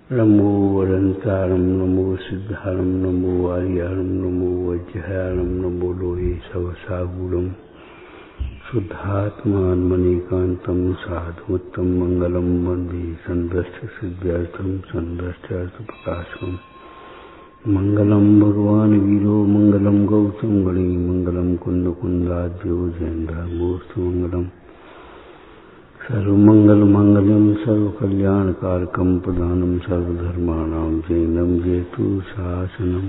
नमो वदन्तारं नमो सिद्धारं नमो आर्यारं नमो वज्रहारं नमो लोहे सवसागुणं शुद्धात्मान्मनीकान्तं साधुमत्तं मंगलम वन्दे सन्द्रष्ट सिद्ध्यर्थं सन्द्रष्टार्थप्रकाशम् मंगलम भगवान वीरो मंगलम गौतम गणी मंगलम कुंद कुंदाद्यो जयेन्द्रमूर्ति मंगलम सर्वमंगल मांगल्यम सर्वकल्याणकारकम प्रदानम सर्वधर्माणां जैनम जेतु शासनम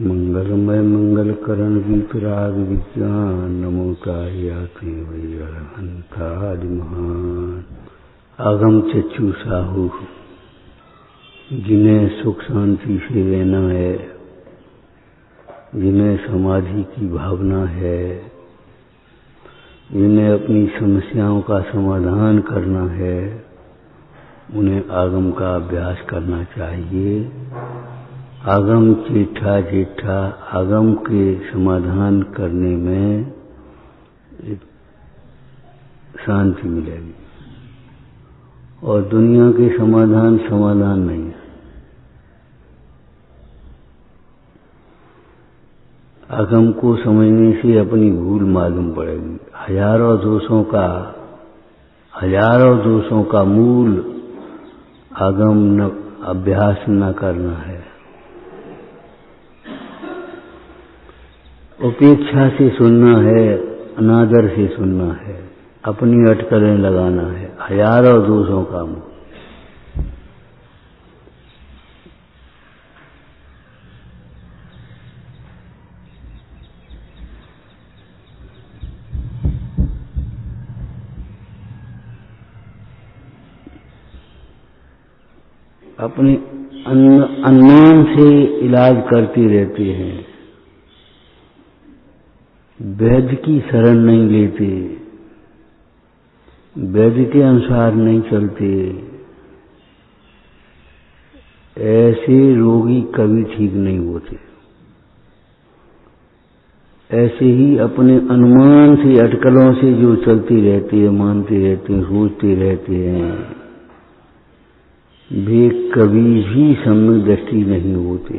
मंगलमय मंगलकरण विपराग विज्ञान नमोतायाते वैरहंतादि महान आगम चक्षु साहू जिन्हें सुख शांति से रहना है, जिन्हें समाधि की भावना है, जिन्हें अपनी समस्याओं का समाधान करना है, उन्हें आगम का अभ्यास करना चाहिए। आगम जेठा जेठा आगम के समाधान करने में शांति मिलेगी और दुनिया के समाधान नहीं है। आगम को समझने से अपनी भूल मालूम पड़ेगी। हजारों दोषों का मूल आगम अभ्यास न करना है। उपेक्षा से सुनना है, अनादर से सुनना है, अपनी अटकलें लगाना है। हजारों दोषों का मूल अपने अनुमान से इलाज करते रहते हैं, वैद्य की शरण नहीं लेते, वैद्य के अनुसार नहीं चलते। ऐसे रोगी कभी ठीक नहीं होते। ऐसे ही अपने अनुमान से, अटकलों से जो चलते रहते हैं, मानते रहते हैं, सोचते रहते हैं, वे कभी भी सम्यक दृष्टि नहीं होते।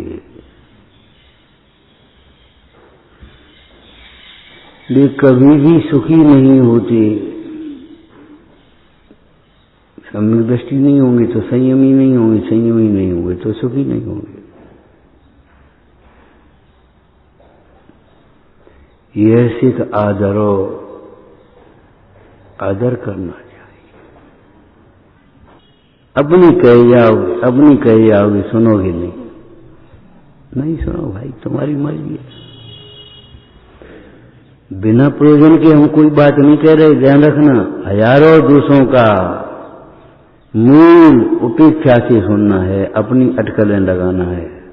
वे कभी भी सुखी नहीं होते। सम्यक दृष्टि नहीं होंगे तो संयमी नहीं होंगे, संयमी नहीं होंगे तो सुखी नहीं होंगे। यह सिख आदर करना चाहिए। अपनी कह जाओगे, सुनोगे नहीं सुनो भाई, तुम्हारी मर्जी है। बिना प्रयोजन के हम कोई बात नहीं कह रहे, ध्यान रखना। हजारों दोषों का मूल उपेक्षा से सुनना है, अपनी अटकलें लगाना है।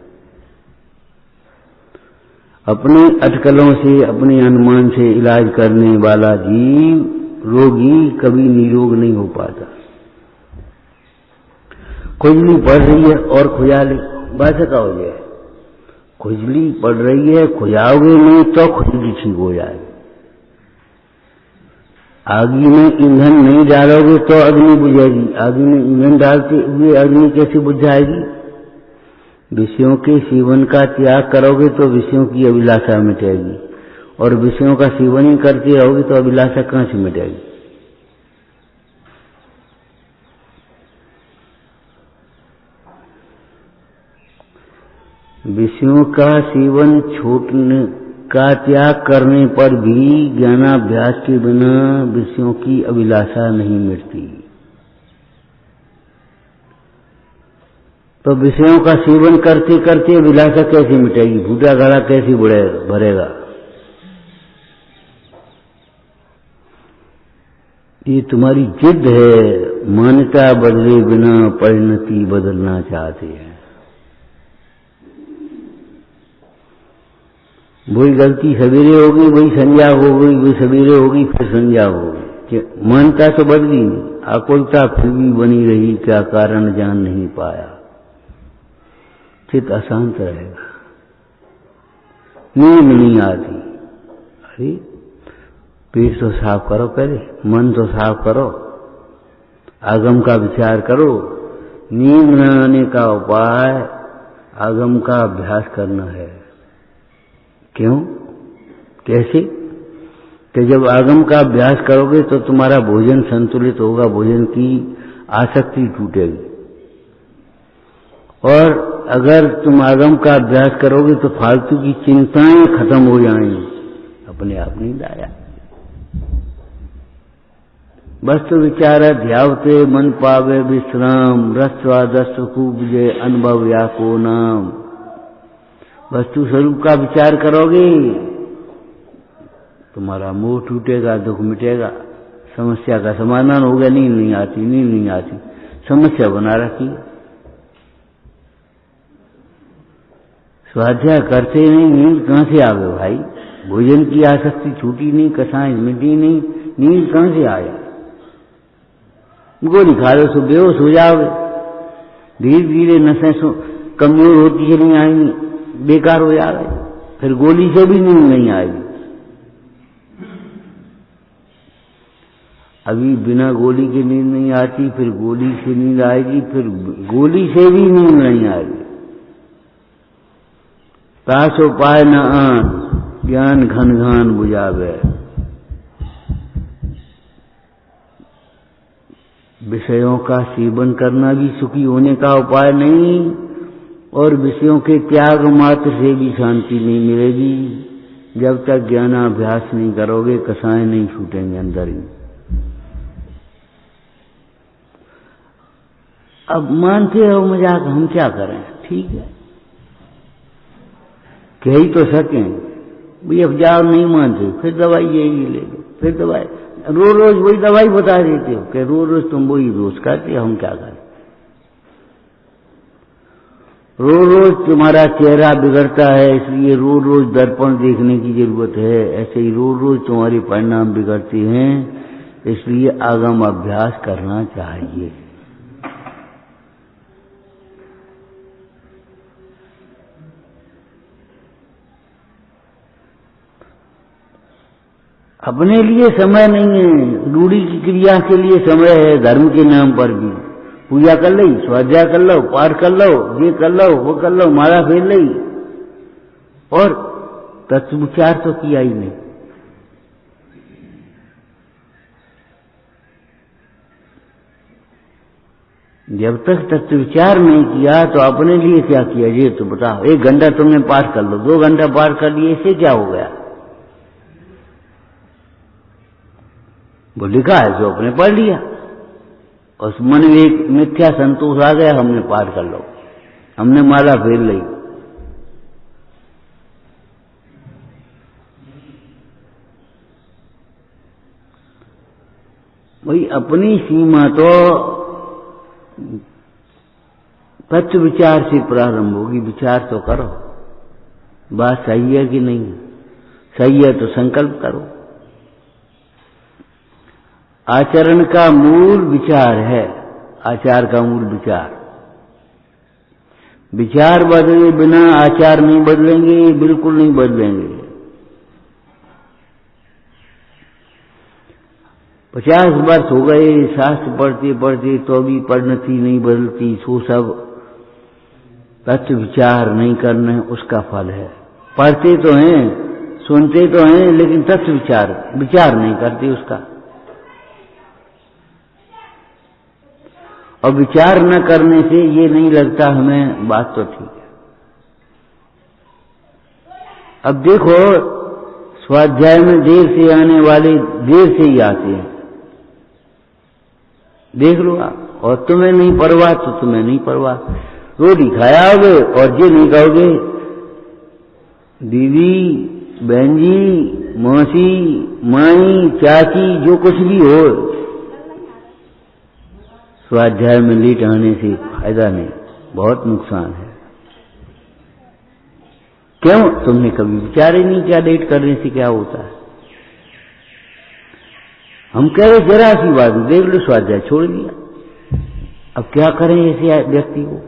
अपनी अटकलों से, अपने अनुमान से इलाज करने वाला जीव, रोगी कभी निरोग नहीं हो पाता। खुजली पड़ रही है और खुजा ले, बात का हो जाए। खुजली पड़ रही है, खुजाओगे नहीं तो खुजली ठीक हो जाएगी। आगी में ईंधन नहीं डालोगे तो अग्नि बुझेगी। आगी में ईंधन डालते हुए अग्नि कैसे बुझ जाएगी? विषयों के सेवन का त्याग करोगे तो विषयों की अभिलाषा मिटेगी, और विषयों का सेवन ही करते रहोगे तो अभिलाषा कहां से मिटेगी? विषयों का सेवन छोड़ने का त्याग करने पर भी ज्ञानाभ्यास के बिना विषयों की अभिलाषा नहीं मिटती। तो विषयों का सेवन करते करते अभिलाषा कैसे मिटेगी? भूटा घड़ा कैसे भरेगा? ये तुम्हारी जिद है। मान्यता बदले बिना परिणति बदलना चाहते हैं। वही गलती सवेरे होगी, वही संज्ञा होगी, वही सवेरे होगी, फिर संज्ञा होगी। मानता तो बदली नहीं, आकुलता फिर भी बनी रही। क्या कारण जान नहीं पाया। चित्त अशांत रहेगा, नींद नहीं आती। अरे पेट तो साफ करो, पहले मन तो साफ करो, आगम का विचार करो, नींद न आने का उपाय आगम का अभ्यास करना है। क्यों, कैसे? कि जब आगम का अभ्यास करोगे तो तुम्हारा भोजन संतुलित होगा, भोजन की आसक्ति टूटेगी। और अगर तुम आगम का अभ्यास करोगे तो फालतू की चिंताएं खत्म हो जाएंगी, अपने आप नींद आया। वस्तु विचार ध्यावते मन पावे विश्राम, रस्वादस्व खूबजे अनुभव या को नाम। वस्तु स्वरूप का विचार करोगे, तुम्हारा मोह टूटेगा, दुख मिटेगा, समस्या का समाधान होगा। नींद नहीं आती, नींद नहीं आती, समस्या बना रखी। स्वाध्याय करते नहीं, नींद कहां से आवे भाई? भोजन की आसक्ति छूटी नहीं, कसाएं मिटी नहीं, नींद कहां से आया? गोली खा लो तो बेहोश हो जाओगे, धीरे धीरे नसें कमजोर होती चली आएंगी, बेकार हो जाएगा, फिर गोली से भी नींद नहीं आएगी। अभी बिना गोली के नींद नहीं आती, फिर गोली से नींद आएगी, फिर गोली से भी नींद नहीं आएगी। तासो पाए न आन, ज्ञान घन घान बुझावे। विषयों का सेवन करना भी सुखी होने का उपाय नहीं, और विषयों के त्याग मात्र से भी शांति नहीं मिलेगी। जब तक ज्ञानाभ्यास नहीं करोगे, कसाएं नहीं छूटेंगे अंदर ही। अब मानते हो मजाक, हम क्या करें? ठीक है, कह ही तो सकें भाई। अब जाओ, नहीं मानते, फिर दवाई यही ले लो, फिर दवाई, रोज रोज वही दवाई बता देते हो कि रोज रोज तुम वही रोज खाते हो, हम क्या करें? रोज रोज तुम्हारा चेहरा बिगड़ता है, इसलिए रोज रोज दर्पण देखने की जरूरत है। ऐसे ही रोज रोज तुम्हारे परिणाम बिगड़ते हैं, इसलिए आगम अभ्यास करना चाहिए। अपने लिए समय नहीं है, रूढ़ी की क्रिया के लिए समय है। धर्म के नाम पर भी पूजा कर ली, स्वाध्याय कर लो, पाठ कर लो, ये कर लो, वो कर लो, माला फेर ली, और तत्व विचार तो किया ही नहीं। जब तक तत्व विचार नहीं किया तो अपने लिए क्या किया ये तो बताओ। 1 घंटा तुमने पाठ कर लो, 2 घंटा पाठ कर लिए, इससे क्या हो गया? वो लिखा है जो अपने पढ़ लिया, उस मन में एक मिथ्या संतोष आ गया, हमने पाठ कर लो, हमने माला फेर ली। वही अपनी सीमा तो तत्व विचार से प्रारंभ होगी। विचार तो करो, बात सही है कि नहीं, सही है तो संकल्प करो। आचरण का मूल विचार है, आचार का मूल विचार। विचार बदले बिना आचार नहीं बदलेंगे, बिल्कुल नहीं बदलेंगे। 50 वर्ष हो गए शास्त्र पढ़ते पढ़ते तो भी परिणति नहीं बदलती, सो सब तत्व विचार नहीं करना उसका फल है। पढ़ते तो हैं, सुनते तो हैं, लेकिन तत्व विचार नहीं करते उसका। और विचार न करने से ये नहीं लगता हमें, बात तो ठीक है। अब देखो, स्वाध्याय में देर से आने वाले देर से ही आते हैं, देख लो आप। और तुम्हें नहीं परवाह तो तुम्हें नहीं परवाह, रोटी खाया होगे और ये नहीं कहोगे दीदी, बहन जी, मौसी, माई, चाची, जो कुछ भी हो, स्वाध्याय में लेट आने से फायदा नहीं, बहुत नुकसान है। क्यों? तुमने कभी विचार ही नहीं किया लेट करने से क्या होता है। हम कह रहे जरा सी बात, देख लो स्वाध्याय छोड़ दिया। अब क्या करें ऐसे व्यक्ति को?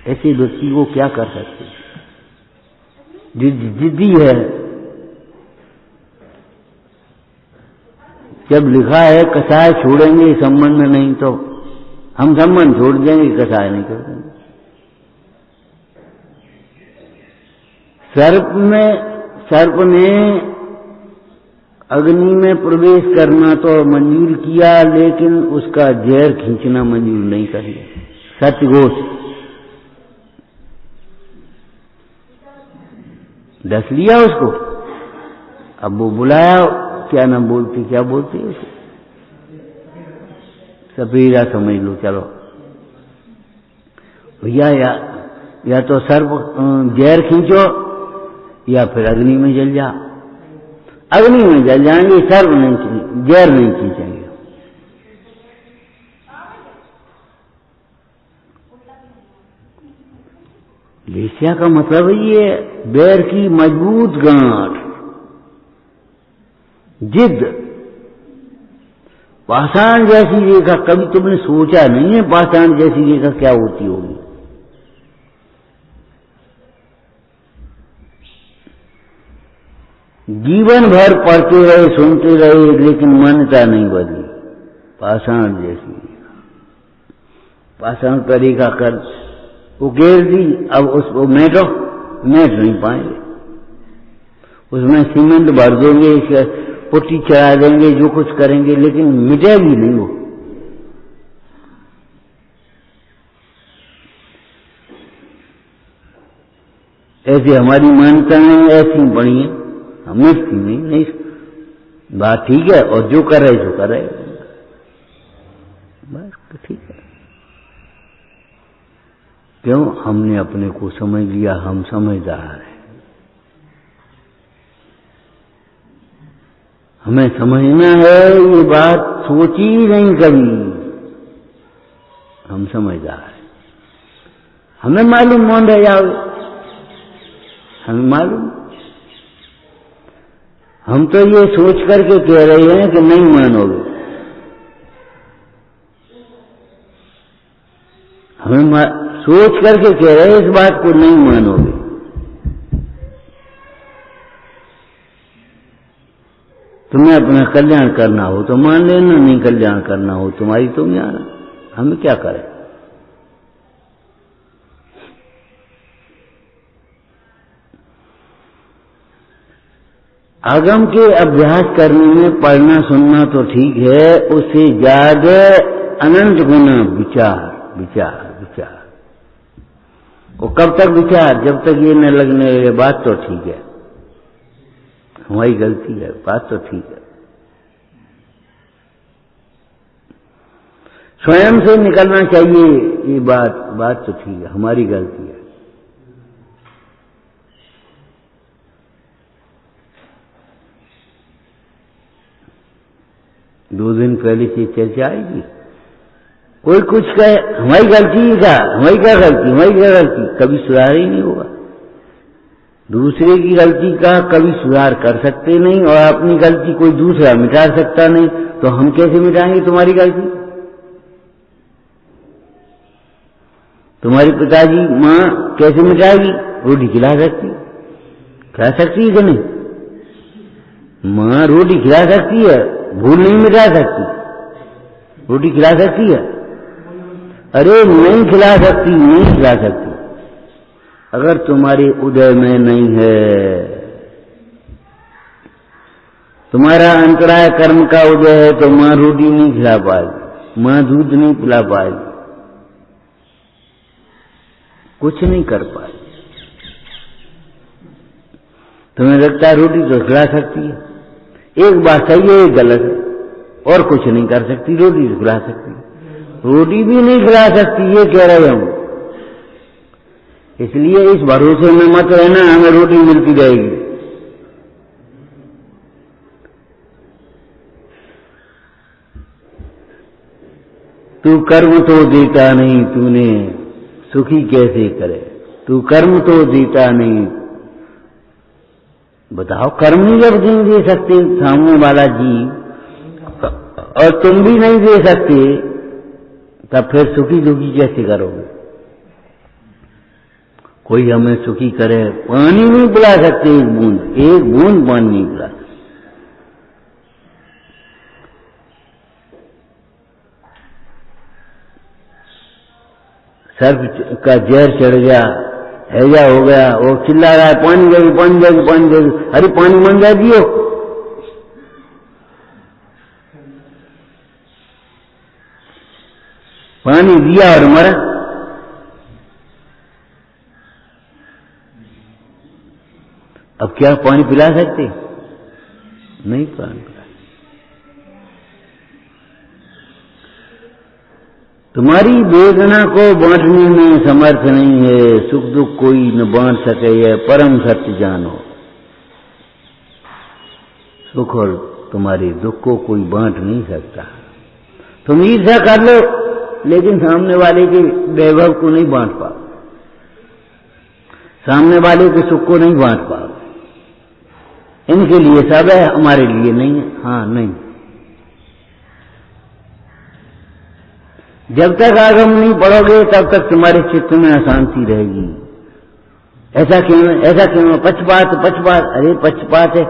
ऐसे व्यक्ति को क्या कर सकते? जिद्दी है। जब लिखा है कसाय छोड़ेंगे संबंध नहीं तो हम संबंध छोड़ देंगे, कसाय नहीं कर देंगे। सर्प ने अग्नि में प्रवेश करना तो मंजूर किया, लेकिन उसका जहर खींचना मंजूर नहीं कर लिया। सत्यघोष डस लिया उसको। अब वो बुलाया, क्या ना बोलती, क्या बोलती है उसे, सपेरा समझ लो। चलो भैया, या तो सर्प जहर खींचो या फिर अग्नि में जल जा। अग्नि में जल जाएंगे, सर्प नहीं, जहर नहीं खींचेंगे। वेश्या का मतलब ये बैर की मजबूत गांठ, जिद, पाषाण जैसी रेखा। कभी तुमने सोचा नहीं है पाषाण जैसी रेखा क्या होती होगी। जीवन भर पढ़ते रहे, सुनते रहे, लेकिन मान्यता नहीं बदली। पाषाण जैसी, पाषाण पर रेखा कर उकेर दी, अब उसको मैट नहीं पाएंगे। उसमें सीमेंट भर देंगे, पुट्टी चढ़ा देंगे, जो कुछ करेंगे, लेकिन मिटेगी नहीं वो। ऐसे हमारी मान्यताएं ऐसी पड़ी हैं, हमें नहीं। बात ठीक है, और जो कर रहे सो कर रहे, बस ठीक है। क्यों? हमने अपने को समझ लिया, हम समझदार हैं। हमें समझना है, ये बात सोची नहीं कभी। हम समझदार हैं, हमें मालूम मान रह जाओगे, हमें मालूम। हम तो ये सोच करके कह रहे हैं कि नहीं मानोगे। हमें सोच करके कह रहे हैं इस बात को नहीं मानोगे। तुम्हें अपना कल्याण करना हो तो मान लेना, नहीं कल्याण करना हो तुम्हारी तुम जाना, हमें क्या करें। आगम के अभ्यास करने में पढ़ना सुनना तो ठीक है, उससे ज्यादा अनंत गुना विचार विचार विचार। वो कब तक विचार? जब तक ये न लगने लगे बात तो ठीक है, हमारी गलती है, बात तो ठीक है। स्वयं से निकलना चाहिए ये बात तो ठीक है, हमारी गलती है। दो दिन पहले से चर्चा आएगी, कोई कुछ कहे हमारी गलती का, हमारी क्या गलती, हमारी क्या गलती, कभी सुधार ही नहीं होगा। दूसरे की गलती का कभी सुधार कर सकते नहीं, और अपनी गलती कोई दूसरा मिटा सकता नहीं, तो हम कैसे मिटाएंगे तुम्हारी गलती? तुम्हारी पिताजी माँ कैसे मिटाएगी? रोटी खिला सकती है कि नहीं? माँ रोटी खिला सकती है, भूल नहीं मिटा सकती। रोटी खिला सकती है? अरे नहीं खिला सकती, नहीं खिला सकती। अगर तुम्हारे उदय में नहीं है, तुम्हारा अंतराय कर्म का उदय है, तो माँ रोटी नहीं खिला पाएगी, माँ दूध नहीं पिला पाएगी, कुछ नहीं कर पाएगी। तुम्हें लगता है रोटी तो खिला सकती है, एक बात सही है, एक गलत है, और कुछ नहीं कर सकती, रोटी तो खिला सकती है। रोटी भी नहीं खिला सकती, ये कह रहे हम। इसलिए इस भरोसे में मत रहना हमें रोटी मिलती रहेगी। तू कर्म तो देता नहीं, तूने सुखी कैसे करे। तू कर्म तो देता नहीं, बताओ कर्म ही जब नहीं दे सकते सामने वाला जी, और तुम भी नहीं दे सकते, तब फिर सुखी दुखी कैसे करोगे? कोई हमें सुखी करे, पानी नहीं पिला सकते, एक बूंद पानी नहीं पिला सकते। सर्प का जहर चढ़ गया, हैजा हो गया, वो चिल्ला रहा है पानी दे दो, पानी दे दो, पानी दे दो। अरे पानी मंगा दियो, पानी दिया और मरा। अब क्या पानी पिला सकते? नहीं पानी पिला। तुम्हारी वेदना को बांटने में समर्थ नहीं है, सुख दुख कोई न बांट सके, यह परम सत्य जानो। सुख और तुम्हारे दुख को कोई बांट नहीं सकता। तुम ईर्ष्या कर लो, लेकिन सामने वाले के वैभव को नहीं बांट पाओ, सामने वाले के सुख को नहीं बांट पाओ। इनके लिए सब है, हमारे लिए नहीं है। हाँ, नहीं। जब तक आगम नहीं पढ़ोगे तब तक तुम्हारे चित्त में अशांति रहेगी। ऐसा क्यों, ऐसा क्यों? पक्षपात, पक्षपात। अरे पक्षपात है,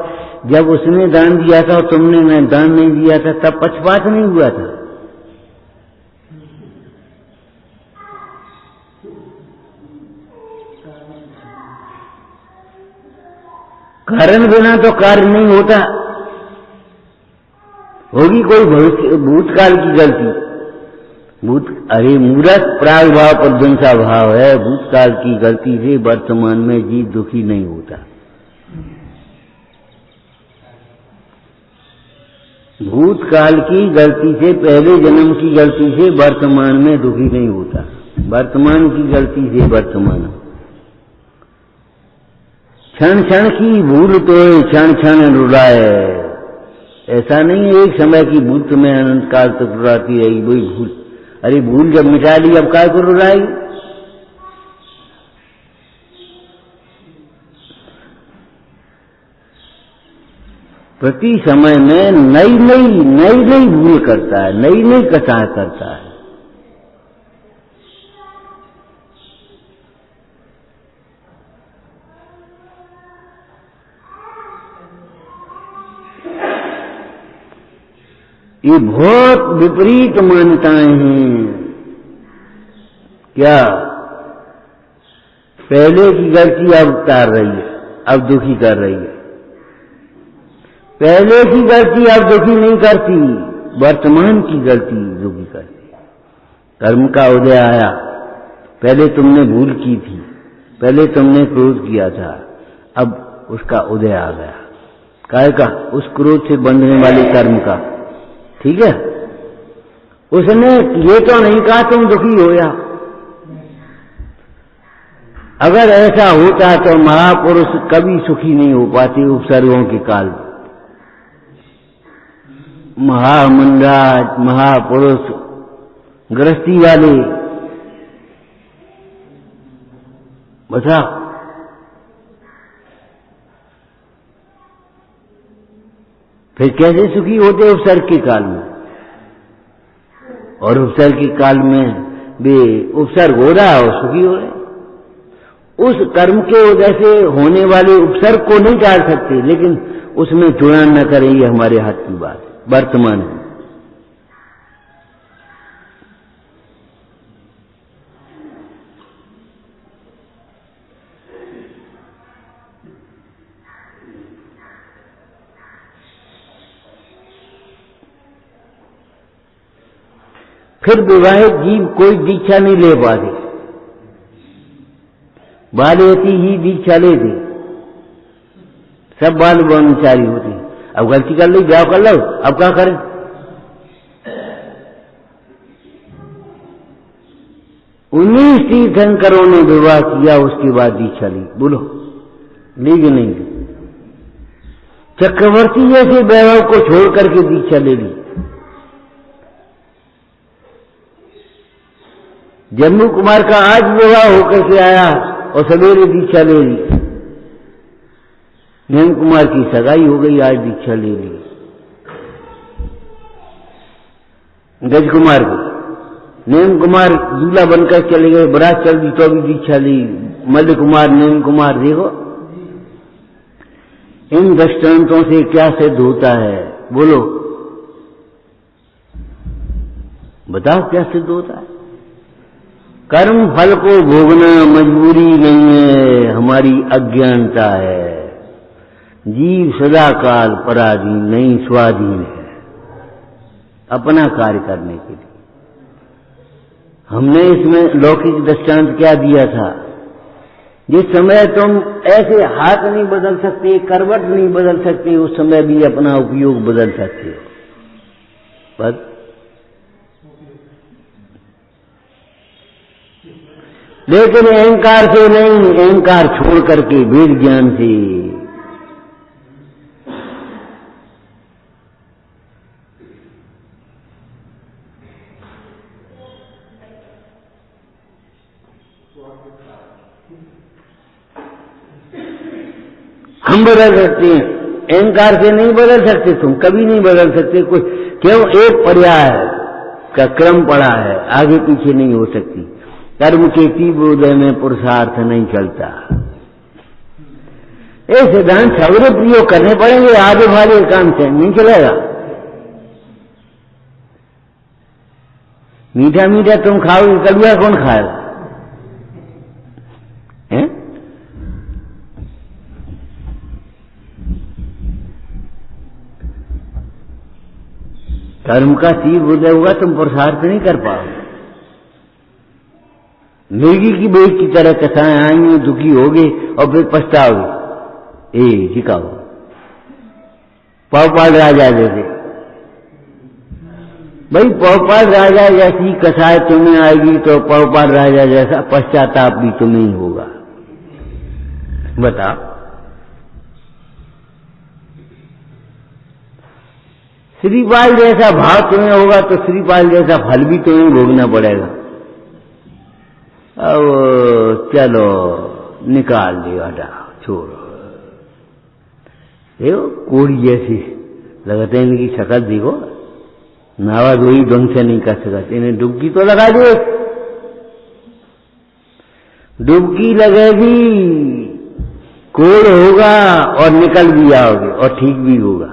जब उसने दान दिया था और तुमने दान नहीं दिया था तब पक्षपात नहीं हुआ था। कारण बिना तो कार्य नहीं होता। होगी कोई भविष्य भूतकाल की गलती, अरे मूर्ख प्राग भाव प्रध्वंसा भाव है। भूतकाल की गलती से वर्तमान में जीव दुखी नहीं होता। भूतकाल की गलती से, पहले जन्म की गलती से वर्तमान में दुखी नहीं होता। वर्तमान की गलती से वर्तमान, क्षण क्षण की भूल तो क्षण क्षण रुलाए। ऐसा नहीं है एक समय की भूल तुम्हें अनंत काल तक रुलाती रहेगी वही भूल। अरे भूल जब मिटा ली अब काय को रुलाएगी? प्रति समय में नई नई भूल करता है, नई नई कथा करता है। ये बहुत विपरीत मान्यताएं हैं। क्या पहले की गलती अब उतार रही है, अब दुखी कर रही है। पहले की गलती अब दुखी नहीं करती, वर्तमान की गलती दुखी करती। कर्म का उदय आया, पहले तुमने भूल की थी, पहले तुमने क्रोध किया था, अब उसका उदय आ गया। काय का? उस क्रोध से बंधने वाले कर्म का। ठीक है, उसने ये तो नहीं कहा तुम दुखी हो या। अगर ऐसा होता तो महापुरुष कभी सुखी नहीं हो पाते उपसर्गों के काल में। महामंडराज, महापुरुष, गृहस्थी वाले, बता फिर कैसे सुखी होते उपसर्ग के काल में? और उपसर्ग के काल में भी उपसर्ग हो रहा है और सुखी हो रहे। उस कर्म के वजह से होने वाले उपसर्ग को नहीं टाल सकते, लेकिन उसमें जुड़ा न करें, ये हमारे हाथ की बात है। वर्तमान है, फिर विवाहित जीव कोई दीक्षा नहीं ले पाते, बालयती ही दीक्षा ले दे, सब बाल ब्रह्मचारी होते। अब गलती कर ली, ब्याह कर लो, अब क्या करें? उन्नीस तीर्थंकरों ने विवाह किया, उसके बाद दीक्षा ली। बोलो ली कि नहीं? चक्रवर्ती जैसे वैभव को छोड़ करके दीक्षा ले ली। जम्मू कुमार का आज विवाह होकर के आया और सवेरे दीक्षा ले ली। नेम कुमार की सगाई हो गई, आज दीक्षा ले ली। गज कुमार की, नेम कुमार दूल्हा बनकर चले गए, बरात चल दी तो भी दीक्षा ली। मल्ल कुमार, नेम कुमार, देखो इन दृष्टांतों से क्या सिद्ध होता है? बोलो बताओ क्या सिद्ध होता है? कर्म फल को भोगना मजबूरी नहीं है, हमारी अज्ञानता है। जीव सदा काल पराधीन नहीं, स्वाधीन है अपना कार्य करने के लिए। हमने इसमें लौकिक दृष्टांत क्या दिया था? जिस समय तुम ऐसे हाथ नहीं बदल सकते, करवट नहीं बदल सकते, उस समय भी अपना उपयोग बदल सकते हो। बस लेकिन अहंकार से नहीं, अहंकार छोड़ करके वेद ज्ञान से। हम बदल सकते हैं, अहंकार से नहीं बदल सकते, तुम कभी नहीं बदल सकते। कोई क्यों? एक पर्याय का क्रम पड़ा है, आगे पीछे नहीं हो सकती। कर्म के तीव्र उदय में पुरुषार्थ नहीं चलता। ये सिद्धांत सवरे प्रयोग करने पड़ेंगे, आगे वाले काम से नहीं चलेगा। मीठा मीठा तुम खाओगे, कड़वा कौन खाएगा? कर्म का तीव्र उदय होगा, तुम पुरुषार्थ नहीं कर पाओगे। मिर्गी की बेच की तरह कथाएं आएंगी, दुखी होगे और फिर पछताओगे। सिखाओ पौपाल राजा जैसे, भाई पौपाल राजा जैसी कथाएं तुम्हें आएगी तो पौपाल राजा जैसा पश्चाताप भी तुम्हें ही होगा। बताओ, श्रीपाल जैसा भाव तुम्हें होगा तो श्रीपाल जैसा फल भी तुम्हें भोगना पड़ेगा। अब चलो निकाल दियो, हटाओ, छोड़ो। देखो कोड़ी जैसी लगते हैं, इनकी शक्ल देखो, नावा धोई ढंग से नहीं कर सकते। इन्हें डुबकी तो लगा दो, डुबकी लगेगी, कोड़ होगा और निकल भी आओगे और ठीक भी होगा।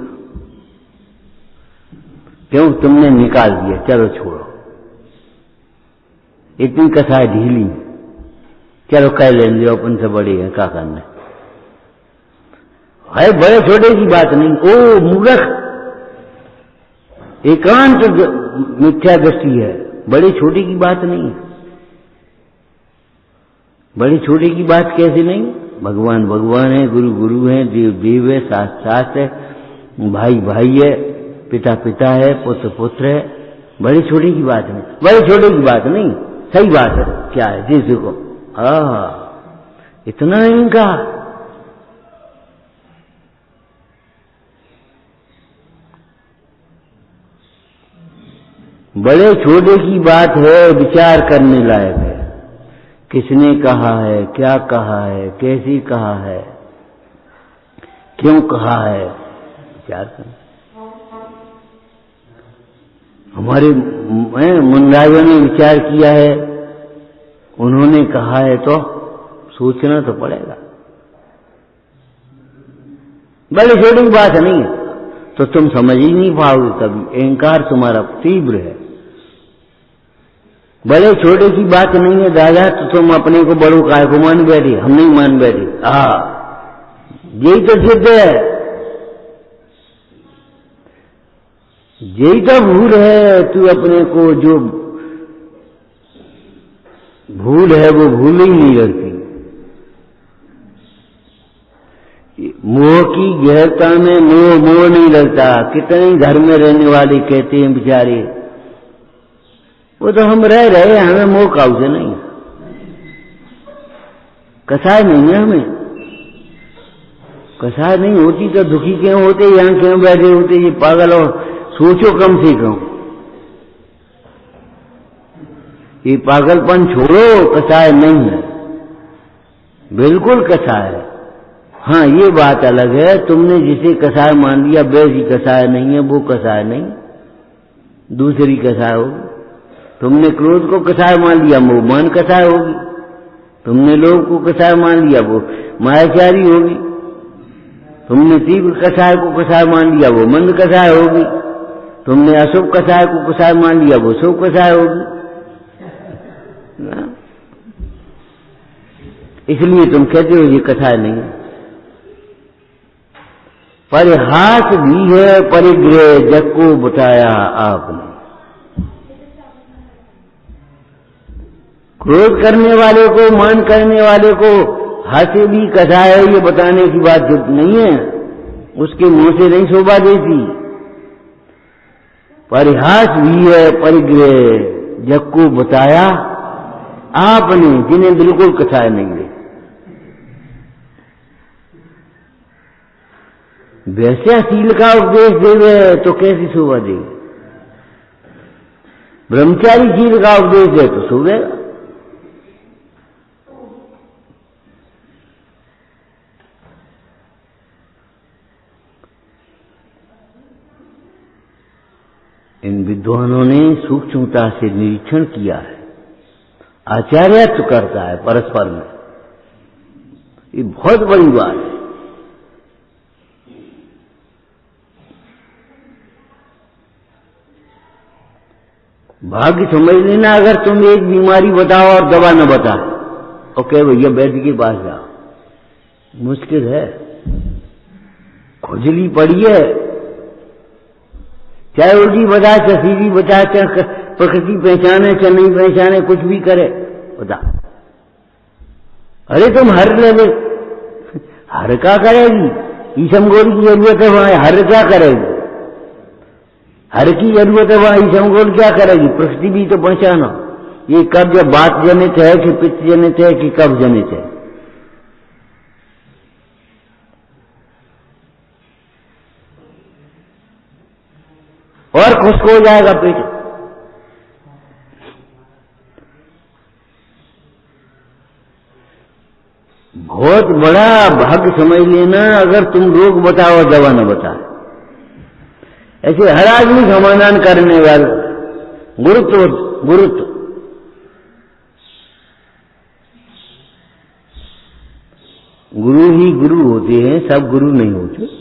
क्यों? तुमने निकाल दिया, चलो छोड़ो। इतनी कथाएं ढीली, चलो कह लेने दो, अपन से बड़े हैं, क्या करना है? बड़े छोटे की बात नहीं। ओ मूर्ख, एकांत मिथ्या दृष्टि है, बड़े छोटे की बात नहीं है। बड़े छोटे की बात कैसे नहीं? भगवान भगवान है, गुरु गुरु है, देव देव है, शास्त्र शास्त्र है, भाई भाई है, पिता पिता है, पुत्र पुत्र है। बड़े छोटे की बात नहीं, बड़े छोटे की बात नहीं, सही बात है। क्या है? जिसको इतना इनका बड़े छोटे की बात है, विचार करने लायक है। किसने कहा है, क्या कहा है, कैसी कहा है, क्यों कहा है, विचार करना। हमारे मुंडाइयों ने विचार किया है, उन्होंने कहा है तो सोचना तो पड़ेगा। बड़े छोटी की बात नहीं है तो तुम समझ ही नहीं पाओगे कभी। अहंकार तुम्हारा तीव्र है। बड़े छोटे की बात नहीं है दादा, तो तुम अपने को बड़ों काय को मान बैठे, हम नहीं मान बैठे। यही तो सिद्ध है, यही तो भूल है। तू अपने को जो भूल है वो भूल ही नहीं लगती। मोह की गहरता में मोह नहीं लगता। कितने घर में रहने वाले कहते हैं बेचारे, वो तो हम रह रहे, हमें मोह काऊ से नहीं, कसाय नहीं है हमें। कसाय नहीं होती तो दुखी क्यों होते, यहां क्यों बैठे होते ये पागल। और सोचो कम से कम, ये पागलपन छोड़ो, कसाय नहीं है, बिल्कुल कसाय है। हाँ ये बात अलग है, तुमने जिसे कसाय मान लिया वैसी कसाय नहीं है, वो कसाय नहीं, दूसरी कसाय होगी। तुमने क्रोध को कसाय मान लिया, वो मान कसाय होगी। तुमने लोभ को कसाय मान लिया, वो मायाचारी होगी। तुमने तीव्र कसाय को कसाय मान लिया, वो मंद कसाय होगी। तुमने अशुभ कसाय को कसाय मान लिया, वो शुभ कसाय होगी। इसलिए तुम कहते हो ये कथा नहीं है। परिहास भी है परिग्रह जग को बताया आपने। क्रोध करने वाले को, मान करने वाले को हास्य भी कथा है ये बताने की बात नहीं है, उसके मुंह से नहीं शोभा देती। परिहास भी है परिग्रह जग को बताया आपने, जिन्हें बिल्कुल कथाएं नहीं है। वैश्याशील का उपदेश देवे तो कैसी शोभा देगी, ब्रह्मचारी शील का उपदेश दे तो शोभेगा। इन विद्वानों ने सूक्ष्मता से निरीक्षण किया है, आचार्यत्व करता है परस्पर में, ये बहुत बड़ी बात है। भाग्य समझ लेना, अगर तुम एक बीमारी बताओ और दवा न बताओ, ओके भैया वैद्य के पास जाओ, मुश्किल है। खुजली पड़ी है, चाहे उल्टी बताए, चाहे सीधी बताए, चाहे प्रकृति पहचाने चाहे नहीं पहचाने, कुछ भी करे बता। अरे तुम हर ले ले, हर क्या करेगी, ईसमगोल की जरूरत है वहां, हर क्या करेगी, हर की जरूरत है वहां, ईसमगोल क्या करेगी, प्रकृति भी तो पहचानो। ये कब जब बात जनित है कि पित्त जनित है कि कब जनित है। और खुश्क हो जाएगा पेट। बहुत बड़ा भाग्य समझ लेना अगर तुम रोग बताओ दवा न बताओ। ऐसे हर आदमी समाधान करने वाला, गुरुत्व गुरु ही गुरु होते हैं, सब गुरु नहीं होते।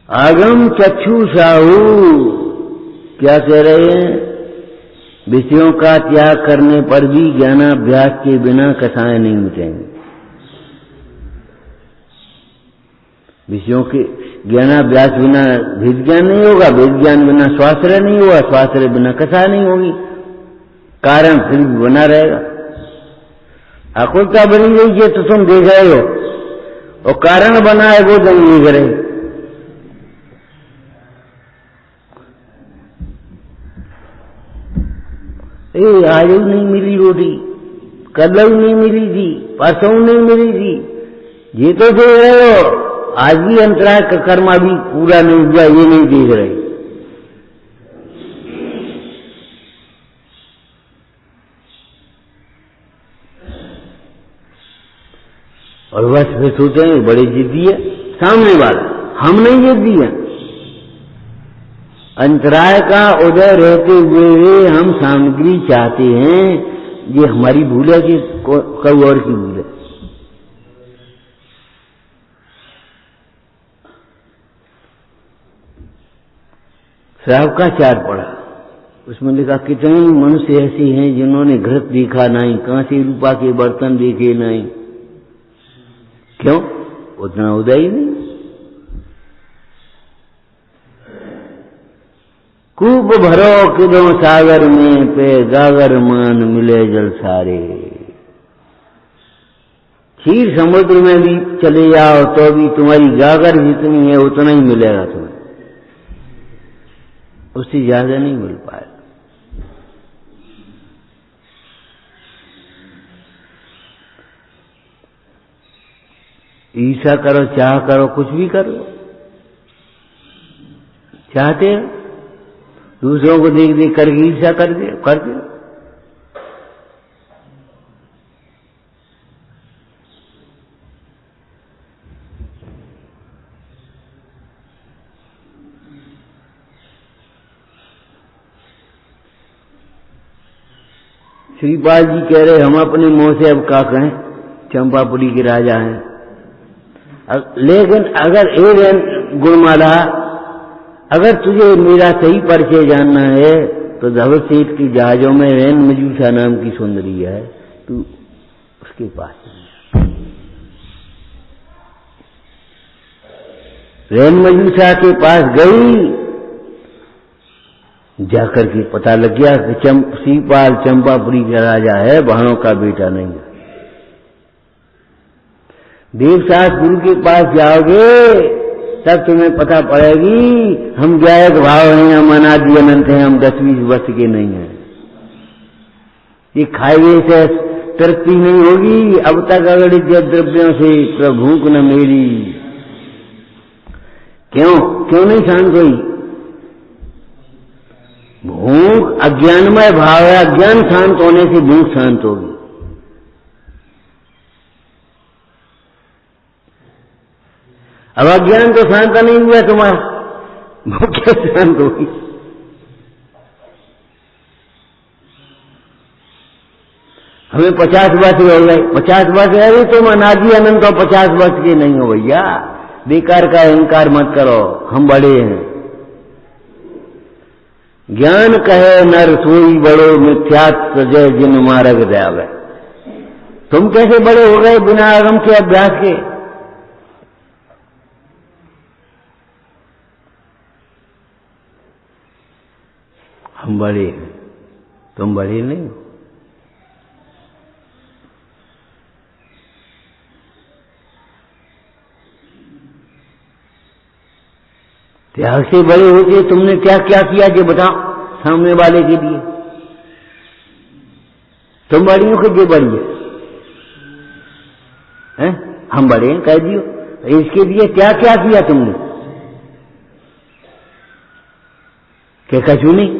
आगम चक्षु साहू क्या कह रहे हैं, विषयों का त्याग करने पर भी ज्ञानाभ्यास के बिना कथाएं नहीं मिटेंगी। विषयों के ज्ञानाभ्यास बिना भेद ज्ञान नहीं होगा, भेद ज्ञान बिना स्वाश्रय नहीं होगा, स्वाश्रय बिना कथा नहीं होगी, कारण फिर भी बना रहेगा। आकुलता बनी रही है तो तुम देख रहे हो, और कारण बना है वो तुम देख रहे हो। आज नहीं मिली रोटी, कल नहीं मिली थी, परसों नहीं मिली थी, ये तो देख रहे हो। आज भी अंतराय का कर्म अभी पूरा नहीं हुआ, ये नहीं देख रहे। और बस फिर सोचते हैं बड़े जिद्दी है सामने वाला, हम नहीं जिद्दी है। अंतराय का उदय रहते हुए हम सामग्री चाहते हैं, ये हमारी भूल है कि कोई और की भूल है। साहब का चार पढ़ा, उसमें लिखा कितने मनुष्य ऐसे हैं जिन्होंने घृत देखा नहीं, कांसे रूपा के बर्तन देखे नहीं। क्यों? उतना उदय ही नहीं। कूप भरो किदो सागर में, पे गागर मान मिले जल सारे। क्षीर समुद्र में भी चले जाओ तो भी तुम्हारी गागर जितनी है उतना ही मिलेगा तुम्हें, उससे ज्यादा नहीं मिल पाएगा। ईर्ष्या करो, चाह करो, कुछ भी करो, चाहते हो दूसरों को देख देख करके ईर्ष्या कर दे। श्रीपाल जी कह रहे हम अपने मुंह से अब क्या कहें, चंपापुरी के राजा हैं। लेकिन अगर एक गुणमाला अगर तुझे मेरा सही परिचय जानना है तो धवल सेठ की जहाजों में रैन मजूसा नाम की सुंदरी है, तू उसके पास रैन मजूसा के पास गई, जाकर के पता लग गया कि सीपाल चंपापुरी का राजा है, बाणों का बेटा नहीं है। देवसास गुरु के पास जाओगे तब तुम्हें पता पड़ेगी हम गायक भाव हैं, हम अनादि अनंत हैं, हम 10-20 वर्ष के नहीं हैं। ये खाए से तृप्ति नहीं होगी, अब तक अगणित द्रव्यों से प्रभूक न मेरी। क्यों नहीं शांत हुई? भूख अज्ञानमय भाव है, अज्ञान शांत होने से भूख शांत होगी। अब अज्ञान तो शांत नहीं हुआ तुम्हारा, वो कैसे शांत होगी? हमें 50 वर्ष हो गए, 50 वर्ष अरे तुम अनादि अनंत हो, 50 वर्ष के नहीं हो भैया, बेकार का अहंकार मत करो, हम बड़े हैं। ज्ञान कहे नर सोई बड़ो, मिथ्यात् सजय जिन मार्ग दयावे। तुम कैसे बड़े हो गए बिना आगम के अभ्यास के? हम बड़े हैं, तुम बड़े नहीं हो। त्याग से बड़े होके तुमने क्या क्या किया कि बताओ सामने वाले के लिए? तुम बड़ी हो कि ये बड़ी है? हम बड़े हैं कह दियो, इसके लिए क्या क्या किया तुमने? क्या कछु नहीं,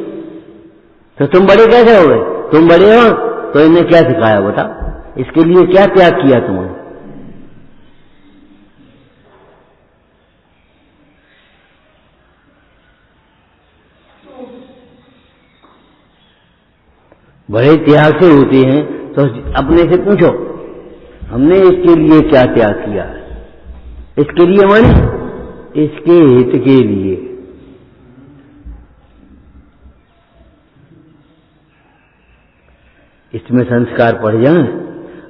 तो तुम बड़े कैसे हो गए? तुम बड़े हो तो इन्हें क्या सिखाया बताओ? इसके लिए क्या त्याग किया तुमने? बड़े त्याग से होते हैं तो अपने से पूछो हमने इसके लिए क्या त्याग किया? इसके लिए माने इसके हित के लिए। इसमें संस्कार पड़ जाए।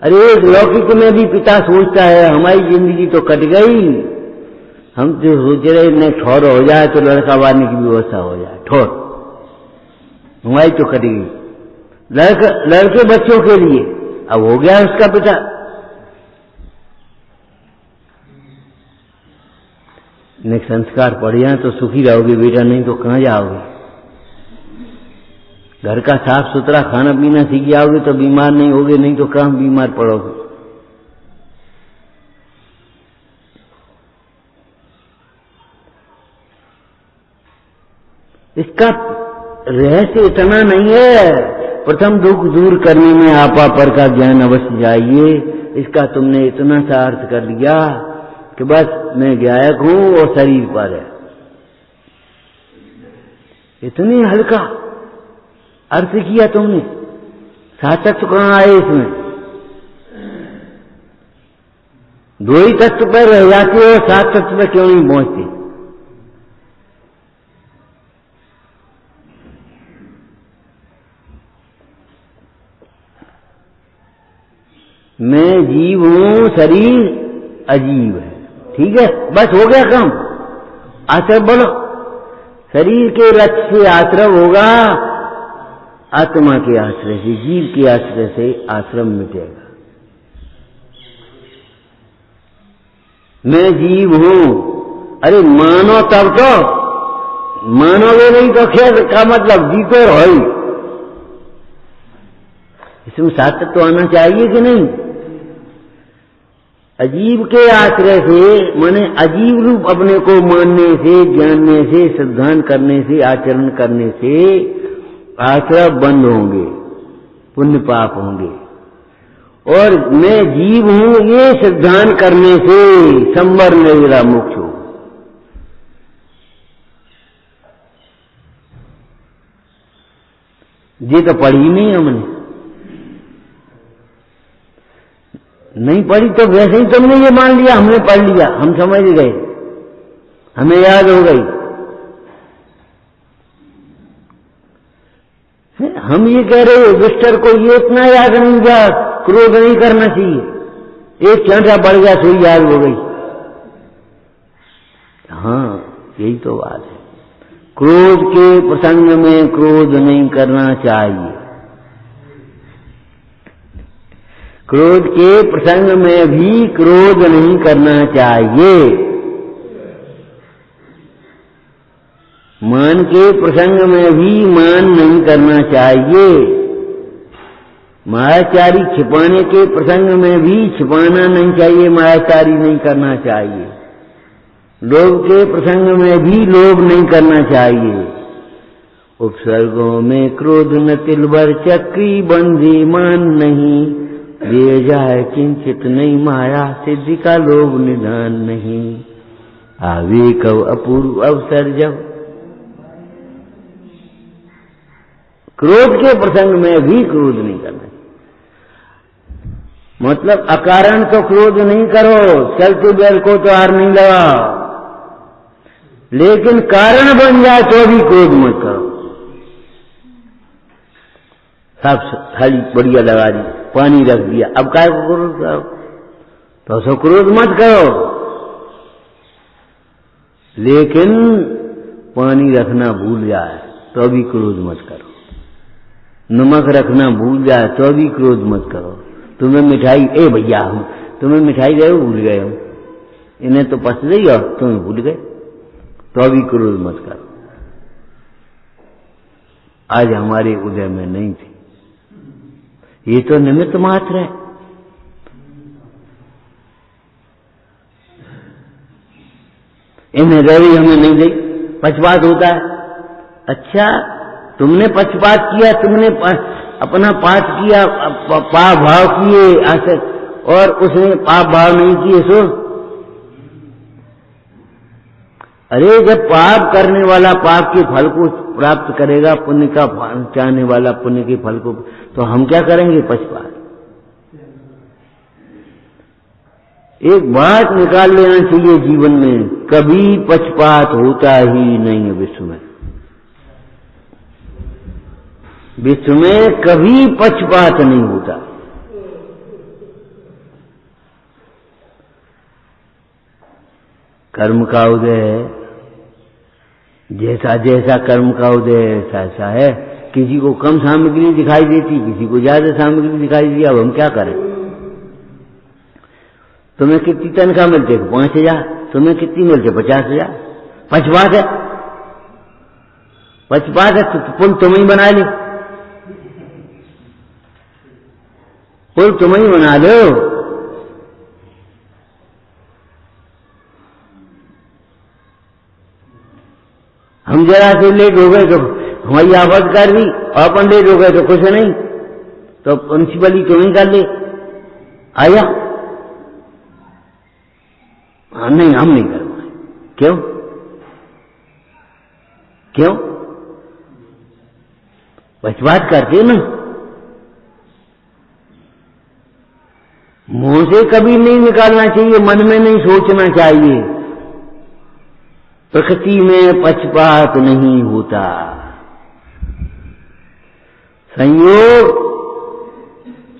अरे लौकिक में भी पिता सोचता है हमारी जिंदगी तो कट गई, हम तो सोच रहे न ठौर हो जाए तो लड़का वारने की व्यवस्था हो जाए, ठौर हमारी तो कट गई। लड़के बच्चों के लिए अब हो गया उसका पिता। ने संस्कार पड़ जाए तो सुखी रहोगे बेटा, नहीं तो कहां जाओगे? घर का साफ सुथरा खाना पीना सीख जाओगे तो बीमार नहीं होगे, नहीं तो कहां बीमार पड़ोगे? इसका रहस्य इतना नहीं है। प्रथम दुख दूर करने में आपा पर का ज्ञान अवश्य चाहिए। इसका तुमने इतना सा अर्थ कर लिया कि बस मैं गायक हूं और शरीर पर है, इतनी हल्का अर्थ किया तुमने। सात तत्व कहां आए इसमें? दो ही तत्व पर रह जाते हो, सात तत्व पर क्यों नहीं पहुंचते? मैं जीव हूं, शरीर अजीब है, ठीक है, बस हो गया काम। आश्रय बोलो, शरीर के लक्ष्य से आश्रय होगा, आत्मा के आश्रय से, जीव के आश्रय से आश्रम मिटेगा। मैं जीव हूं, अरे मानो तब तो, मानोगे नहीं तो खेल का मतलब जीतो रहो। इसमें सातत्य तो आना चाहिए कि नहीं? अजीब के आश्रय से माने अजीब रूप अपने को मानने से, जानने से, सिद्धांत करने से, आचरण करने से आश्रय बंद होंगे, पुण्य पाप होंगे। और मैं जीव हूं ये सिद्धांत करने से संवर मेरा मोक्ष हो। ये तो पढ़ी नहीं हमने, नहीं पढ़ी तो वैसे ही तुमने ये मान लिया, हमने पढ़ लिया, हम समझ गए, हमें याद हो गई। हम ये कह रहे हो दुष्टर को ये इतना याद नहीं गया, क्रोध नहीं करना चाहिए, एक चंटा बढ़ गया सोई याद हो गई। हाँ, यही तो बात है। क्रोध के प्रसंग में क्रोध नहीं करना चाहिए, क्रोध के प्रसंग में भी क्रोध नहीं करना चाहिए, मान के प्रसंग में भी मान नहीं करना चाहिए, मायाचारी छिपाने के प्रसंग में भी छिपाना नहीं चाहिए, मायाचारी नहीं करना चाहिए, लोभ के प्रसंग में भी लोभ नहीं करना चाहिए। उपसर्गों में क्रोध न तिलवर चक्री बंदी मान नहीं, दे जाए किंचित नहीं माया सिद्धि का लोभ निधान नहीं, आवे कब अपूर्व अवसर जब। क्रोध के प्रसंग में भी क्रोध नहीं करना, मतलब अकारण तो क्रोध नहीं करो, चलते बैल को तो हार नहीं लगाओ, लेकिन कारण बन जाए तो भी क्रोध मत करो। साफ थाली बढ़िया लगा दी, पानी रख दिया, अब काय को क्रोध करो, तो सो क्रोध मत करो, लेकिन पानी रखना भूल जाए तो भी क्रोध मत करो, नमक रखना भूल जाए तो भी क्रोध मत करो। तुम्हें मिठाई, ए भैया हम तुम्हें मिठाई दे भूल गए, हम इन्हें तो पसंद ही और तुम्हें भूल गए, तो भी क्रोध मत करो। आज हमारे उदय में नहीं थी, ये तो निमित्त मात्र है। इन्हें रवि हमें नहीं दी, पक्षपात होता है। अच्छा, तुमने पक्षपात किया, तुमने अपना पाठ किया, पाप भाव किए, और उसने पाप भाव नहीं किए, सो अरे जब पाप करने वाला पाप के फल को प्राप्त करेगा, पुण्य का चाहने वाला पुण्य के फल को, तो हम क्या करेंगे? पक्षपात। एक बात निकाल लेना चाहिए जीवन में, कभी पक्षपात होता ही नहीं है विश्व में। विश्व में कभी पक्षपात नहीं होता। कर्म का उदय है, जैसा जैसा कर्म का उदय ऐसा ऐसा है। किसी को कम सामग्री दिखाई देती, किसी को ज्यादा सामग्री दिखाई दी। अब हम क्या करें? तुम्हें कितनी तनख्वाह मिलती है? 5,000। तुम्हें कितनी मिलती है? 50,000। पक्षपात है, पक्षपात है। तो पुल तुम ही बना लो, पुल तुम ही बना लो। हम जरा से लेट हो गए तो हमारी आवाज कर दी, और अपन लेट हो गए तो कुछ नहीं, तो प्रिंसिपल ही तुम ही कर ले। आया? हाँ, नहीं, हम नहीं कर पाए। क्यों? क्यों? पक्षपात करते ना। मुंह से कभी नहीं निकालना चाहिए, मन में नहीं सोचना चाहिए। प्रकृति में पक्षपात नहीं होता। संयोग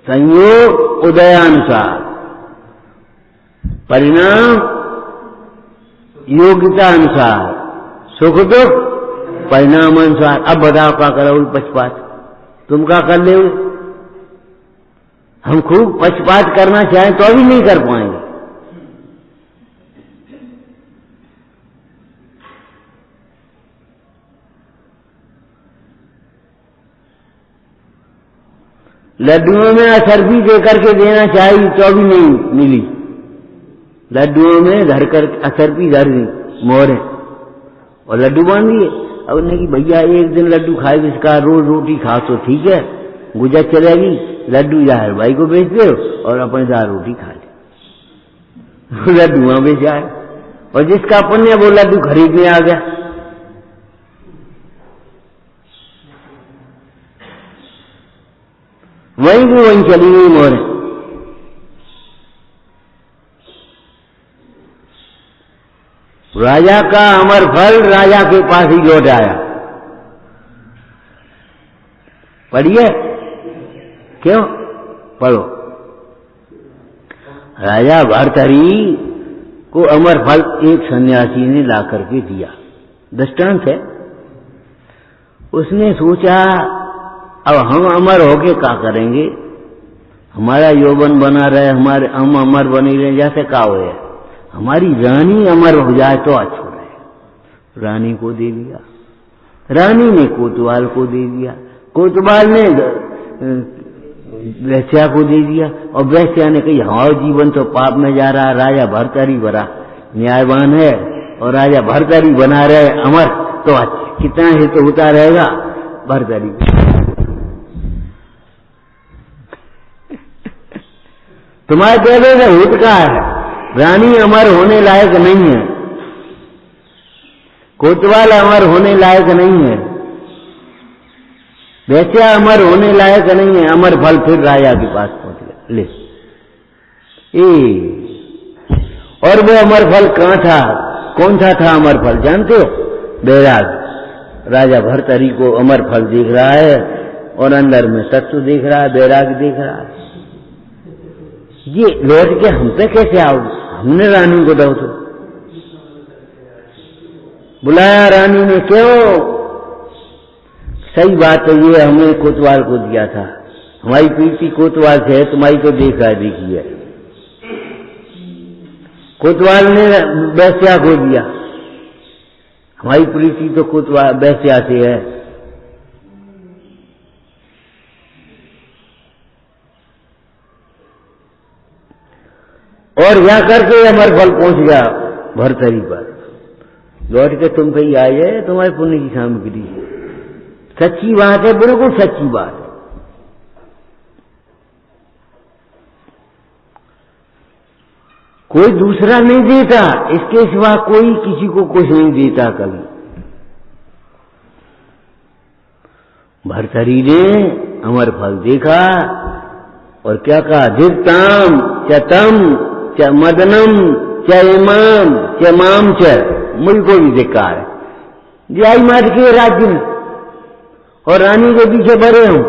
संयोग उदयानुसार, परिणाम योग्यता अनुसार, सुख दुख परिणाम अनुसार। अब बताओ क्या करोगे? पक्षपात तुम क्या कर ले? हम खूब पक्षपात करना चाहें तो भी नहीं कर पाएंगे। लड्डुओं में असरफी दे करके देना चाहिए तो भी नहीं मिली। लड्डुओं में धर कर असरफी धर दी मोहर और लड्डू बांध दिए। अब उन्हें कि भैया एक दिन लड्डू खाए, इसका रोज रोटी खा तो ठीक है, गुजर चलेगी। लड्डू जाहिर भाई को बेच दो और अपने दाल रोटी खा ले। लड्डू वहां बेच आए, और जिसका पुण्य वो लड्डू खरीदने आ गया। वहीं की वहीं चली गई मोहर। राजा का अमर फल राजा के पास ही लौट आया। पढ़िए, क्यों? पढ़ो। राजा भर्तहरि को अमर फल एक सन्यासी ने ला करके दिया, दृष्टांत है। उसने सोचा अब हम अमर होके क्या करेंगे, हमारा यौवन बना रहे, हम अमर बने रहे, जैसे का हो, हमारी रानी अमर हो जाए तो अच्छा रहे। रानी को दे दिया, रानी ने कोतवाल को दे दिया, कोतवाल ने वैश्या को दे दिया, और वैश्या ने कही हमारा जीवन तो पाप में जा रहा, राजा भर्तहरि बड़ा न्यायवान है और राजा भर्तहरि बना रहे अमर, तो कितना ही तो होता रहेगा भर्तहरि। तुम्हारे पहले से हित का है, रानी अमर होने लायक नहीं है, कोतवाल अमर होने लायक नहीं है, वैश्या अमर होने लायक नहीं है। अमर फल फिर राजा के पास पहुंच गया, ले और वो अमर फल कहां था, कौन सा था अमर फल जानते हो? बैराग। राजा भर्तहरि को अमर फल दिख रहा है और अंदर में तत्व दिख रहा है, बैराग दिख रहा है। ये लौट के हम पे कैसे आओ, हमने रानी को दो तो बुलाया, रानी ने क्यों? सही बात है, ये हमने कोतवाल को दिया था, हमारी प्रीति कोतवाल से है, तुम्हारी तो देखा देखी है। कोतवाल ने वैश्या को दिया, हमारी प्रीति तो कोतवाल वैश्या से है। और या करके अमर फल पहुंच गया भर्तहरि पर, लौट के तुम पे ही आए है, तुम्हारे पुण्य की सामग्री है। सच्ची बात है, बिल्कुल सच्ची बात है। कोई दूसरा नहीं देता, इसके सिवा कोई किसी को कुछ नहीं देता कभी। भर्तहरि ने अमर फल देखा और क्या कहा, दिव्ताम च तम च मदनम च इमाम च माम च, मुझको भी धिक्कार है, जाई मत के राज्य में और रानी के पीछे बढ़े हूं।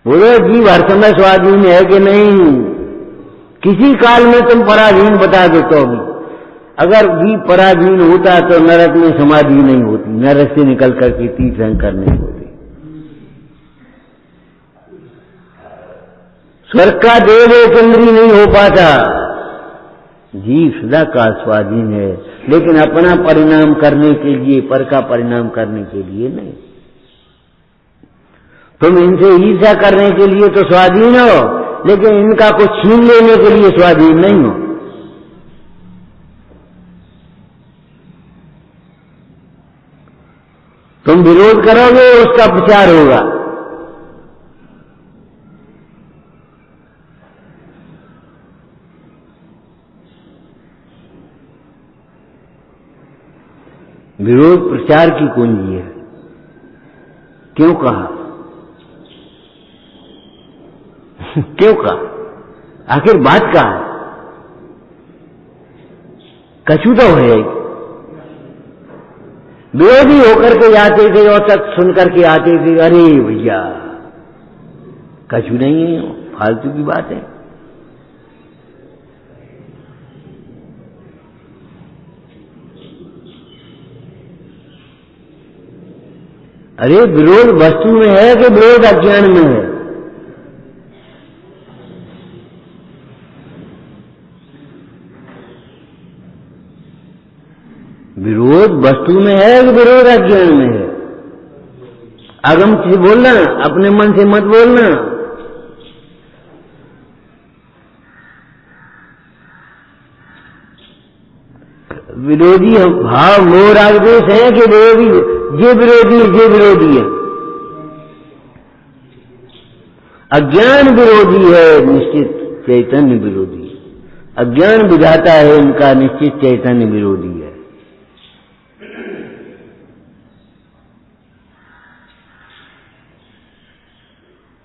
बोलो जीव हर समय स्वाधीन है कि नहीं? किसी काल में तुम पराधीन बता दो तो भी, अगर जीव पराधीन होता तो नरक में समाधि नहीं होती, नरक से निकल करके तीर्थंकर नहीं होती, स्वर्ग का देव एक इंद्री नहीं हो पाता। जीव सदा का स्वाधीन है, लेकिन अपना परिणाम करने के लिए, पर का परिणाम करने के लिए नहीं। तुम इनसे ईर्ष्या करने के लिए तो स्वाधीन हो, लेकिन इनका कुछ छीन लेने के लिए स्वाधीन नहीं हो। तुम विरोध करोगे, उसका प्रचार होगा। विरोध प्रचार की कुंजी है। क्यों कहा? क्यों कहा? आखिर बात क्या है? कछु तो है। विरोधी होकर के आते थे और तक सुन करके आते थे, अरे भैया कछु नहीं है, फालतू की बात है। अरे विरोध वस्तु में है कि विरोध अज्ञान में है? विरोध वस्तु में है कि विरोध अज्ञान में है? आगम से बोलना, अपने मन से मत बोलना। विरोधी भाव मोह राग द्वेष है कि विरोधी, ये विरोधी है। अज्ञान विरोधी है, निश्चित चैतन्य विरोधी है। अज्ञान विधाता है इनका, निश्चित चैतन्य विरोधी है।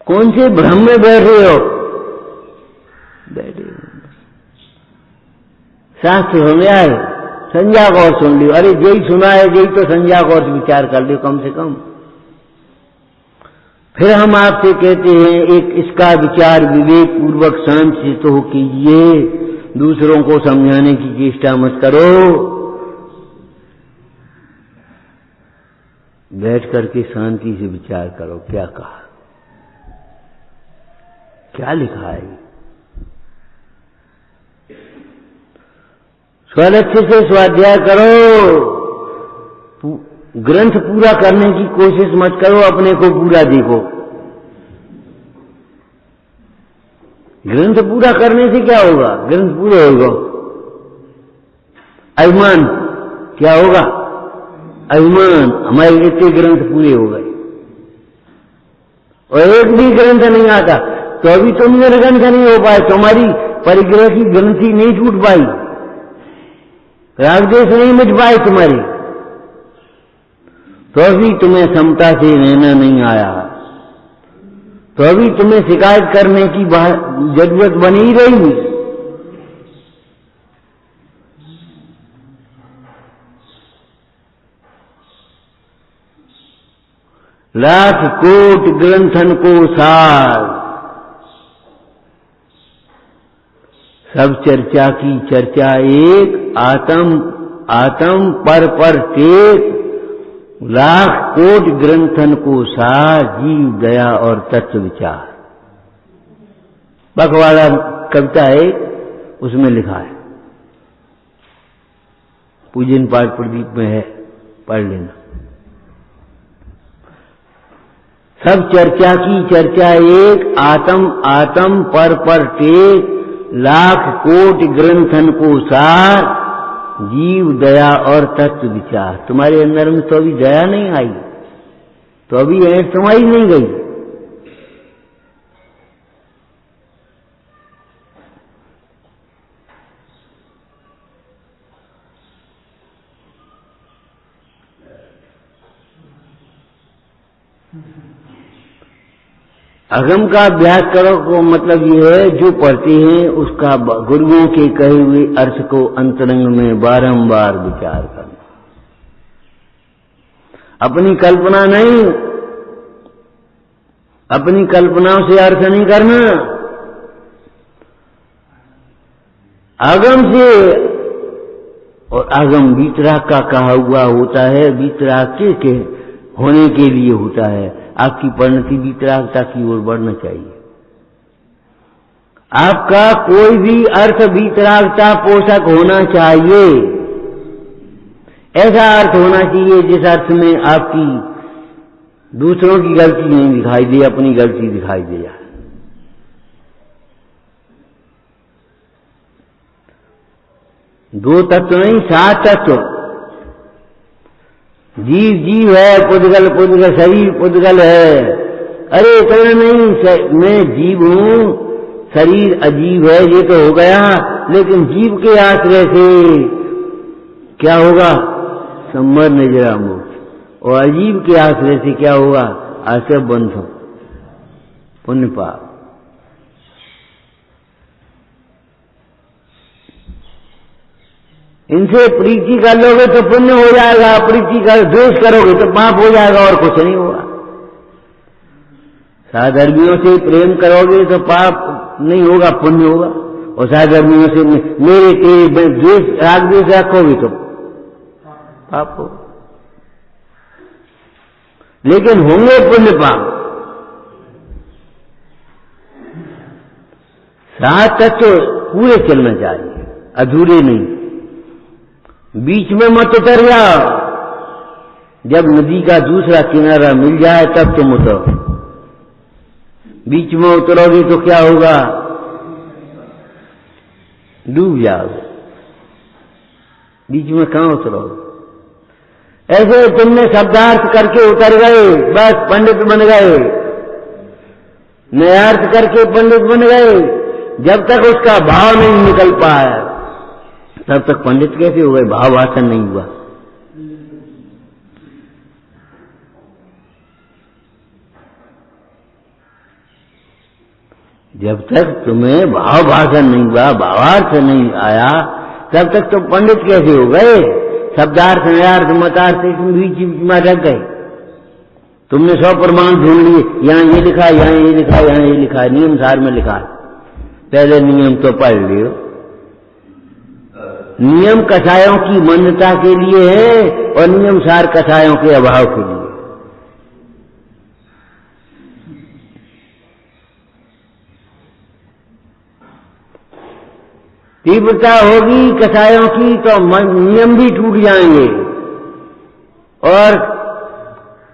कौन से भ्रम में बैठे हो? बैठे शास्त्र हो गया है, संज्ञा और सुन लियो। अरे यही सुना है, यही तो संज्ञा और विचार कर लियो कम से कम। फिर हम आपसे कहते हैं एक इसका विचार विवेक पूर्वक शांत से तो कीजिए, दूसरों को समझाने की चेष्टा मत करो। बैठ करके शांति से विचार करो, क्या कहा, क्या लिखा है। स्वलक्ष्य से स्वाध्याय करो, ग्रंथ पूरा करने की कोशिश मत करो, अपने को पूरा देखो। ग्रंथ पूरा करने से क्या होगा, ग्रंथ पूरा होगा, अभिमान क्या होगा, अभिमान, हमारे इतने ग्रंथ पूरे हो गए और एक भी ग्रंथ नहीं आता तो अभी तुम ग्रंथ नहीं हो पाए, तुम्हारी परिग्रह की ग्रंथि नहीं टूट पाई, रागद्वेष नहीं मिट पाए तुम्हारी, तो अभी तुम्हें समता से रहना नहीं आया, तो अभी तुम्हें शिकायत करने की जरूरत बनी ही रही। लाख कोट ग्रंथन को सार, सब चर्चा की चर्चा एक, आत्म पर टेक, लाख कोट ग्रंथन को सार, जीव दया और तत्व विचार। बकवाड़ा कविता है, उसमें लिखा है, पूजन पाठ प्रदीप में है, पढ़ लेना। सब चर्चा की चर्चा एक, आत्म पर टेक, लाख कोट ग्रंथन को सार, जीव दया और तत्व विचार। तुम्हारे अंदर में तो अभी दया नहीं आई, तो अभी ऐंठ तुम्हारी नहीं गई। अगम का अभ्यास करो को मतलब ये है, जो पढ़ते हैं उसका गुरुओं के कहे हुए अर्थ को अंतरंग में बारंबार विचार करना, अपनी कल्पना नहीं, अपनी कल्पनाओं से अर्थ नहीं करना, आगम से। और आगम वीतराग का कहा हुआ होता है, वीतराग के होने के लिए होता है। आपकी परिणति वीतरागता की ओर बढ़ना चाहिए। आपका कोई भी अर्थ वीतरागता पोषक होना चाहिए, ऐसा अर्थ होना चाहिए जिस अर्थ में आपकी दूसरों की गलती नहीं दिखाई दे, अपनी गलती दिखाई दे जाए। दो तत्व नहीं, 7 तत्व। जीव जीव है, पुद्गल पुद्गल, शरीर पुद्गल है। अरे इतना नहीं, मैं जीव हूं, शरीर अजीव है, ये तो हो गया, लेकिन जीव के आश्रय से क्या होगा, संवर नजरा मोक्ष। और अजीव के आश्रय से क्या होगा, आश्रय बंध, पुण्य पाप। इनसे प्रीति कर लोगे तो पुण्य हो जाएगा, प्रीति कर द्वेष करोगे तो पाप हो जाएगा, और कुछ नहीं होगा। साधर्मियों से प्रेम करोगे तो पाप नहीं होगा, पुण्य होगा। और साधर्मियों से मेरे तेरे द्वेष राग द्वेष रखोगे तो पाप हो। लेकिन होंगे पुण्य पाप। 7 तत्व पूरे चलना चाहिए, अधूरे नहीं। बीच में मत उतर जाओ, जब नदी का दूसरा किनारा मिल जाए तब तुम उतरो। बीच में उतरोगे तो क्या होगा, डूब जाओगे। बीच में कहां उतरोगे। ऐसे तुमने शब्दार्थ करके उतर गए, बस पंडित बन गए, नयार्थ करके पंडित बन गए। जब तक उसका भाव नहीं निकल पाया तब तक पंडित कैसे हो गए, भाव वासन नहीं हुआ। जब तक तुम्हें भाव भाषण नहीं हुआ, भावार्थ नहीं आया, तब तक तो पंडित कैसे हो गए? शब्दार्थ नयार्थ मतार्थ बीच में रख गए। तुमने 100 प्रमाण ढूंढ लिए, यहाँ ये लिखा, यहाँ ये लिखा, यहाँ ये लिखा, नियम सार में लिखा। पहले नियम तो पढ़ लियो। नियम कसायों की मान्यता के लिए है और नियम सार कसायों के अभाव के लिए। तीव्रता होगी कसायों की तो नियम भी टूट जाएंगे और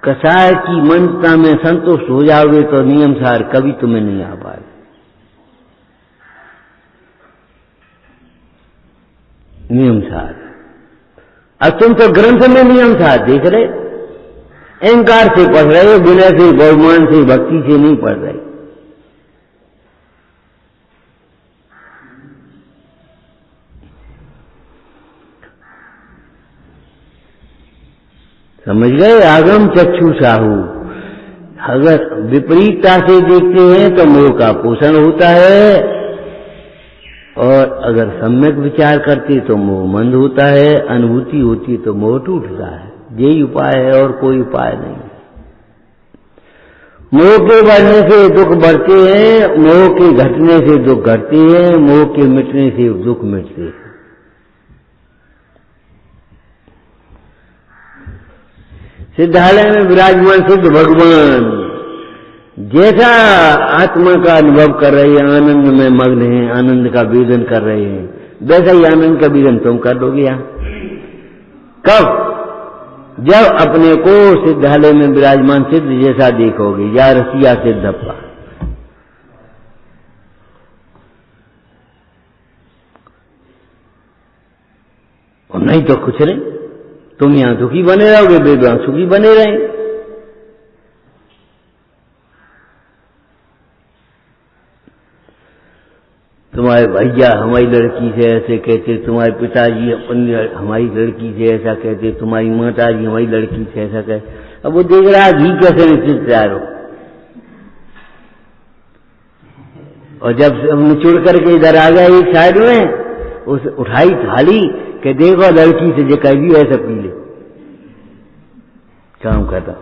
कसाय की मान्यता में संतुष्ट हो जाओगे तो नियम सार कभी तुम्हें नहीं आ पाए। नियम सार अब तुम तो ग्रंथ में नियम सार देख रहे, अहंकार से पढ़ रहे हो, विनय से, बहुमान से, भक्ति से नहीं पढ़ रहे। समझ गए? आगम चक्षु साहू। अगर विपरीतता से देखते हैं तो मोह का पोषण होता है और अगर सम्यक विचार करते तो मोह मंद होता है, अनुभूति होती तो मोह टूटता है। यही उपाय है और कोई उपाय नहीं। मोह के बढ़ने से दुख बढ़ते हैं, मोह के घटने से दुख घटते हैं, मोह के मिटने से दुख मिटते हैं। सिद्धालय में विराजमान सिद्ध भगवान जैसा आत्मा का अनुभव कर रहे हैं, आनंद में मग्न हैं, आनंद का वेदन कर रहे हैं, वैसा ही आनंद का वेदन तुम कर लोगे। यहाँ कब? जब अपने को सिद्धालय में विराजमान सिद्ध जैसा देखोगे, या रसिया सिद्धप्पा। और नहीं तो कुछ नहीं, तुम यहां दुखी बने रहोगे, वेदवान सुखी बने रहेंगे। तुम्हारे भैया हमारी लड़की से ऐसे कहते, तुम्हारे पिताजी अपनी हमारी लड़की से ऐसा कहते, तुम्हारी माताजी हमारी लड़की से ऐसा कहते। अब वो देख रहा है घी कैसे निश्चित तैयार हो, और जब निचुड़ करके इधर आ गया एक साइड में, उस उठाई थाली कि देखो लड़की से जो कह भी ऐसा पी ले, काम करता।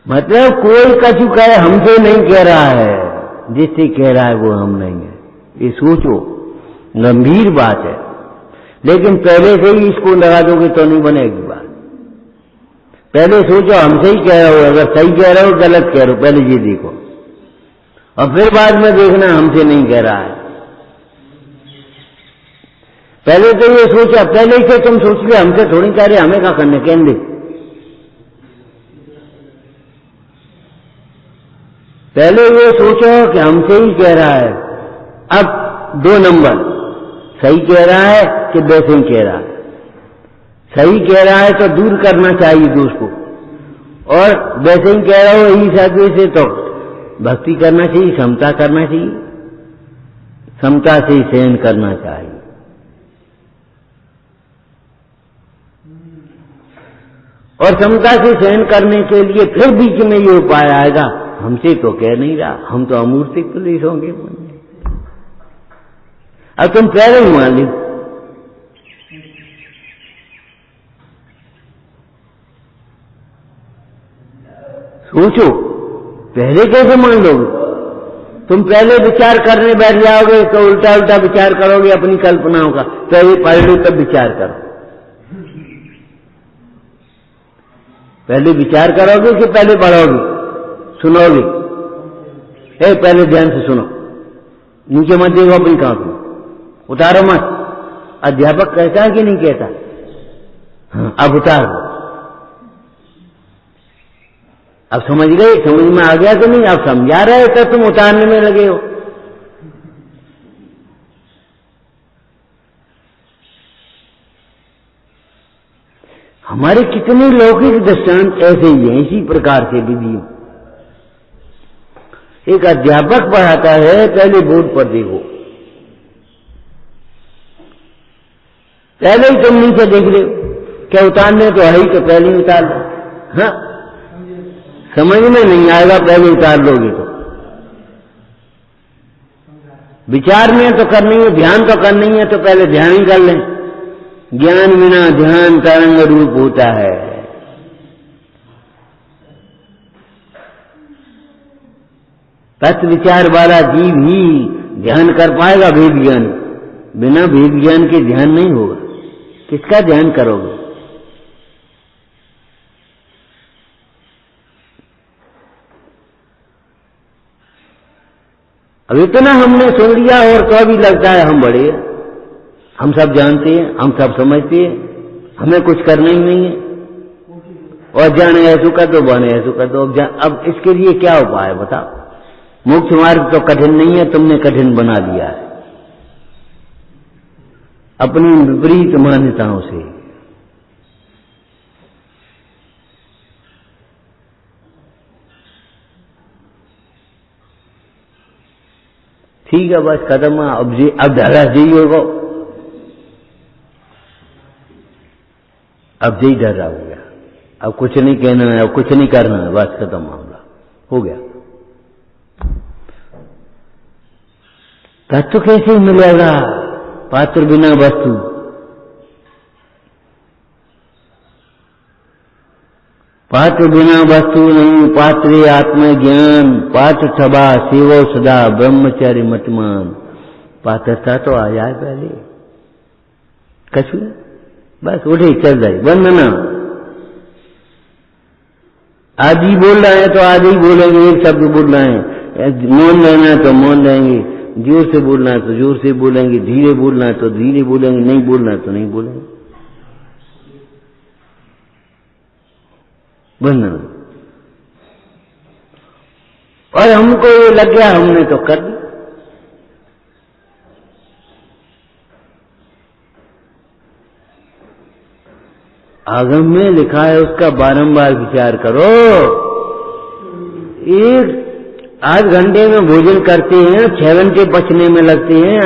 मतलब कोई कछु कहे हमसे नहीं कह रहा है, जिससे कह रहा है वो हम नहीं है। ये सोचो, गंभीर बात है। लेकिन पहले से ही इसको लगा दोगे तो नहीं बनेगी बात। पहले सोचो हमसे ही कह रहे हो, अगर सही कह रहे हो गलत कह रहे हो, पहले ये देखो, और फिर बाद में देखना हमसे नहीं कह रहा है। पहले तो ये सोचा, पहले से तुम सोच लिया हमसे थोड़ी कह रहे, हमें क्या करने कहने दे। पहले ये सोचो कि हमसे ही कह रहा है। अब 2 नंबर, सही कह रहा है कि वैसे ही कह रहा है। सही कह रहा है तो दूर करना चाहिए दोष को, और वैसे ही कह रहा हो यही साधु से तो भक्ति करना चाहिए, समता करना चाहिए, समता से सहन करना चाहिए। और समता से सहन करने के लिए फिर बीच में ये उपाय आएगा, हमसे तो कह नहीं रहा, हम तो अमूर्तिक पुलिस होंगे। अब तुम पहले ही मान ली, सोचो पहले कैसे मान लोगे? तुम पहले विचार करने बैठ जाओगे तो उल्टा उल्टा विचार करोगे अपनी कल्पनाओं का। पहले पढ़ लो तब विचार करो। पहले विचार करोगे कि पहले पढ़ोगे, सुनोगे? पहले ध्यान से सुनो, नीचे मत देखो अपनी कांपी, उतारो मत। अध्यापक कहता है कि नहीं कहता? हाँ, अब उतार दो। अब समझ गए? समझ में आ गया कि नहीं? अब समझा रहे हो तो तुम उतारने में लगे हो। हमारे कितने लौकिक दृष्टांत ऐसे ही हैं, इसी प्रकार से विधि। एक अध्यापक पढ़ाता है, पहले बोर्ड पर देखो, पहले ही तुम नीचे देख रहे हो, क्या उतारने तो है ही, तो पहले ही उतार लो। हाँ, समझ में नहीं आएगा, पहले उतार लोगे तो। विचार में तो करनी है, ध्यान तो करनी है, तो पहले ध्यान ही कर लें। ज्ञान बिना ध्यान तरंग रूप होता है। तत्व विचार वाला जीव ही ध्यान कर पाएगा भेद ज्ञान। बिना भेद ज्ञान के ध्यान नहीं होगा। किसका ध्यान करोगे? अब इतना हमने सुन लिया और तो अभी लगता है हम बड़े हैं, हम सब जानते हैं, हम सब समझते हैं, हमें कुछ करना ही नहीं है। और जाने ऐसो कर दो, बने ऐसो कर दो। अब इसके लिए क्या उपाय है बताओ? मोक्ष मार्ग तो कठिन नहीं है, तुमने कठिन बना दिया है अपनी विपरीत मान्यताओं से। ठीक है, बस खत्म। अब धारा यही होगा, अब यही डरा हो गया। अब कुछ नहीं कहना है, अब कुछ नहीं करना है, बस खत्म, मामला हो गया। तत्व कैसे मिलेगा? पात्र बिना वस्तु। पात्र बिना वस्तु नहीं, पात्रे आत्मज्ञान। पात्र सभा सेवो सदा, ब्रह्मचारी मतमान। पात्रता तो आ जाए पहले, कछु बस उठे चल जाए, वंदना। आदि बोल रहे हैं तो आदि ही बोलेंगे, एक शब्द बोल रहे हैं। मौन रहना है तो मौन रहेंगे, जोर से बोलना है तो जोर से बोलेंगे, धीरे बोलना है तो धीरे बोलेंगे, नहीं बोलना है तो नहीं बोलेंगे। वंदना। और हमको ये लग गया, हमने तो कर दी। आगम में लिखा है, उसका बारंबार विचार करो। एक 8 घंटे में भोजन करते हैं, 6 घंटे पचने में लगते हैं,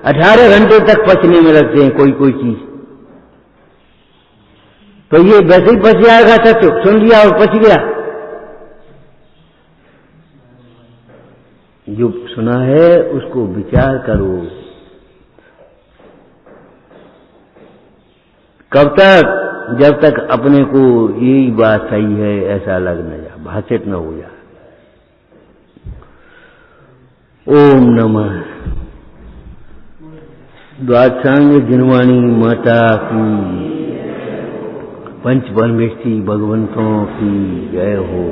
18 घंटे तक पचने में लगते हैं कोई चीज। तो ये वैसे ही पच जाएगा, सच सुन लिया और पच गया। जो सुना है उसको विचार करो। कब तक? जब तक अपने को यही बात सही है ऐसा लग न जा, भाषित न हो जा। ओम नमः द्वादशांग जिनवाणी माता की, पंच परमेष्ठी भगवंतों की जय हो।